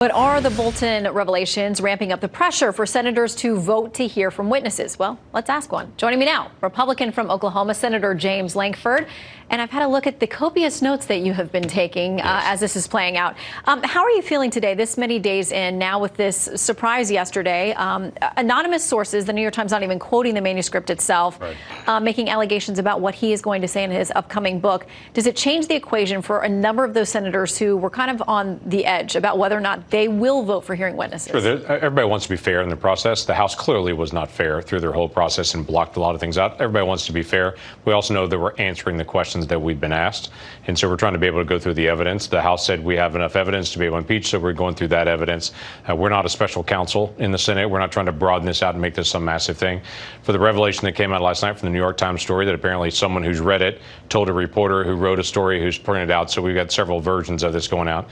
But are the Bolton revelations ramping up the pressure for senators to vote to hear from witnesses? Well, let's ask one. Joining me now, Republican from Oklahoma, Senator James Lankford. And I've had a look at the copious notes that you have been taking as this is playing out. How are you feeling today, this many days in, now with this surprise yesterday? Anonymous sources, the New York Times not even quoting the manuscript itself, making allegations about what he is going to say in his upcoming book. Does it change the equation for a number of those senators who were kind of on the edge about whether or not they will vote for hearing witnesses? Sure, everybody wants to be fair in the process. The House clearly was not fair through their whole process and blocked a lot of things out. Everybody wants to be fair. We also know that we're answering the questions that we've been asked. And so we're trying to be able to go through the evidence. The House said we have enough evidence to be able to impeach, so we're going through that evidence. We're not a special counsel in the Senate. We're not trying to broaden this out and make this some massive thing. For the revelation that came out last night from the New York Times story that apparently someone who's read it told a reporter who wrote a story who's printed it out. So we've got several versions of this going out.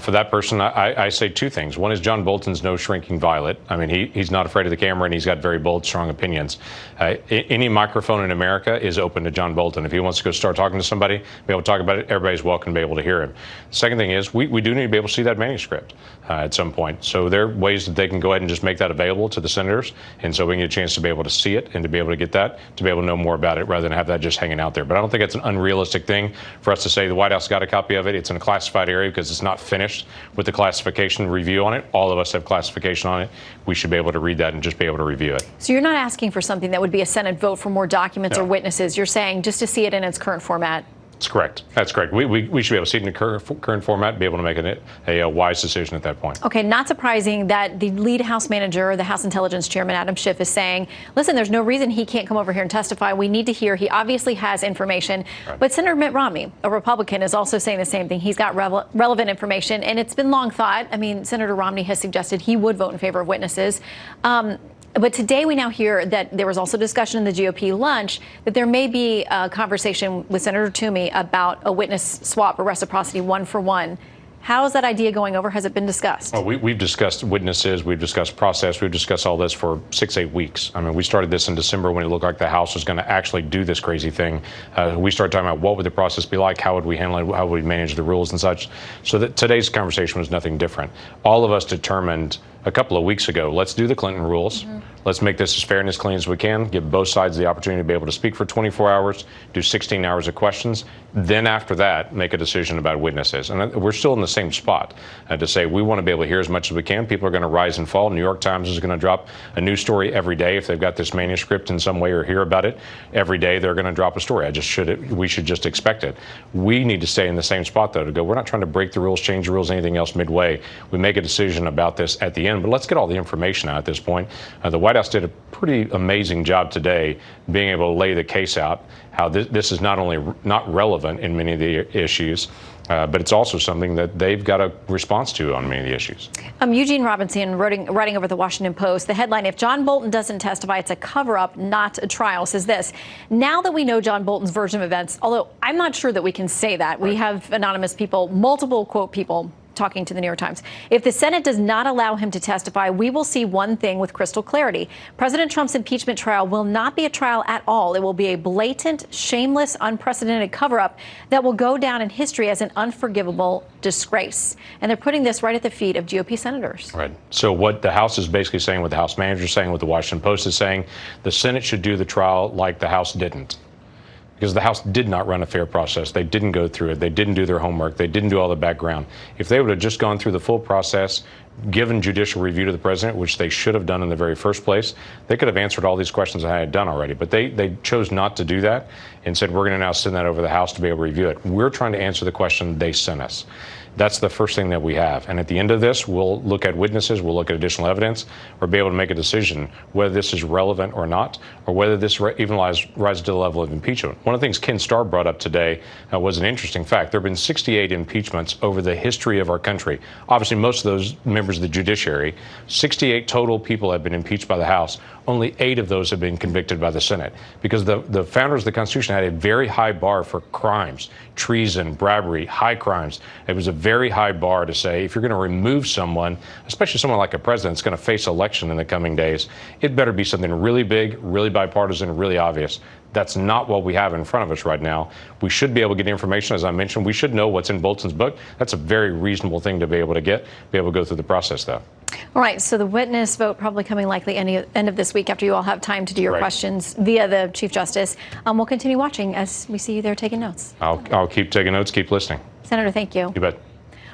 For that person, I say two things. One is John Bolton's no shrinking violet. I mean, he's not afraid of the camera, and he's got very bold, strong opinions. Any microphone in America is open to John Bolton. If he wants to go start talking to somebody, be able to talk about it, everybody's welcome to be able to hear him. The second thing is we do need to be able to see that manuscript at some point. So there are ways that they can go ahead and just make that available to the senators, and so we get a chance to be able to see it and to be able to get that, to be able to know more about it rather than have that just hanging out there. But I don't think it's an unrealistic thing for us to say the White House got a copy of it. It's in a classified area because it's not finished with the classification review on it. All of us have classification on it. We should be able to read that and just be able to review it. So you're not asking for something that would be a Senate vote for more documents or witnesses. You're saying just to see it in its current format. That's correct. That's correct. We should be able to see it in the current format, be able to make a wise decision at that point. Okay, not surprising that the lead House manager, the House Intelligence Chairman, Adam Schiff, is saying, listen, there's no reason he can't come over here and testify. We need to hear. He obviously has information. Right. But Senator Mitt Romney, a Republican, is also saying the same thing. He's got relevant information, and it's been long thought. I mean, Senator Romney has suggested he would vote in favor of witnesses. But today we now hear that there was also discussion in the GOP lunch that there may be a conversation with Senator Toomey about a witness swap or reciprocity 1-for-1. How is that idea going over? Has it been discussed? Well, we've discussed witnesses. We've discussed process. We've discussed all this for 6-8 weeks. I mean, we started this in December when it looked like the House was going to actually do this crazy thing. We started talking about what would the process be like? How would we handle it? How would we manage the rules and such? So that today's conversation was nothing different. All of us determined a couple of weeks ago, let's do the Clinton rules. Let's make this as fair and as clean as we can, give both sides the opportunity to be able to speak for 24 hours, do 16 hours of questions. Then after that, make a decision about witnesses. And we're still in the same spot to say we want to be able to hear as much as we can. People are going to rise and fall. New York Times is going to drop a new story every day. If they've got this manuscript in some way or hear about it, every day they're going to drop a story. We should just expect it. We need to stay in the same spot, though, to go, we're not trying to break the rules, change the rules, anything else midway. We make a decision about this at the end. But let's get all the information out at this point. The White House did a pretty amazing job today being able to lay the case out, how this is not only not relevant in many of the issues, but it's also something that they've got a response to on many of the issues. Eugene Robinson writing over the Washington Post, the headline, "If John Bolton doesn't testify, it's a cover-up, not a trial," says this. Now that we know John Bolton's version of events, although I'm not sure that we can say that. Right. We have anonymous people, multiple quote people, talking to the New York Times. If the Senate does not allow him to testify, we will see one thing with crystal clarity. President Trump's impeachment trial will not be a trial at all. It will be a blatant, shameless, unprecedented cover-up that will go down in history as an unforgivable disgrace. And they're putting this right at the feet of GOP senators. Right. So what the House is basically saying, what the House manager is saying, what the Washington Post is saying, the Senate should do the trial like the House didn't. Because the House did not run a fair process. They didn't go through it. They didn't do their homework. They didn't do all the background. If they would have just gone through the full process, given judicial review to the president, which they should have done in the very first place, they could have answered all these questions I had done already. But they chose not to do that and said, we're going to now send that over to the House to be able to review it. We're trying to answer the question they sent us. That's the first thing that we have. And at the end of this, we'll look at witnesses, we'll look at additional evidence, or be able to make a decision whether this is relevant or not, or whether this even rises to the level of impeachment. One of the things Ken Starr brought up today was an interesting fact. There have been 68 impeachments over the history of our country. Obviously, most of those members of the judiciary, 68 total people have been impeached by the House. Only 8 of those have been convicted by the Senate, because the founders of the Constitution had a very high bar for crimes, treason, bribery, high crimes. It was a very high bar to say if you're going to remove someone, especially someone like a president that's going to face election in the coming days, it better be something really big, really bipartisan, really obvious. That's not what we have in front of us right now. We should be able to get information, as I mentioned. We should know what's in Bolton's book. That's a very reasonable thing to be able to get, be able to go through the process, though. All right, so the witness vote probably coming likely end of this week after you all have time to do your Right. questions via the Chief Justice. We'll continue watching as we see you there taking notes. I'll keep taking notes, keep listening. Senator, thank you. You bet.